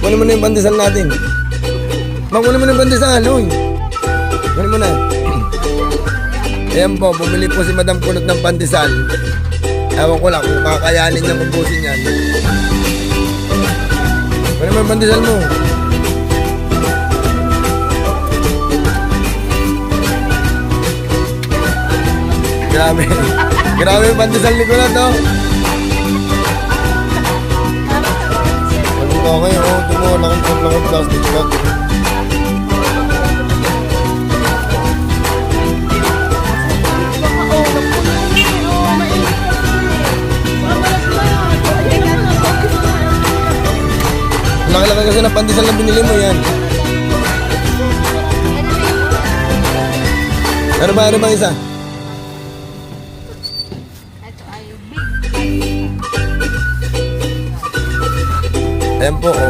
Kunin mo na yung pandesal natin. Kunin mo na yung pandesal, uy. Kunin mo na. Ayan po, bumili po si Madam Kunot ng pandesal. Ewan ko lang kung kakayanin niyang ubusin yan. Kunin mo yung pandesal mo. Grabe. Grabe yung pandesal ni Kunot, no? Ano ba kayo? Oh, ito mo, nakikip lang ang plastic bag. Laki-laki kasi ng pandesal na binili mo yan. Ano ba isa? Ayan po, oh.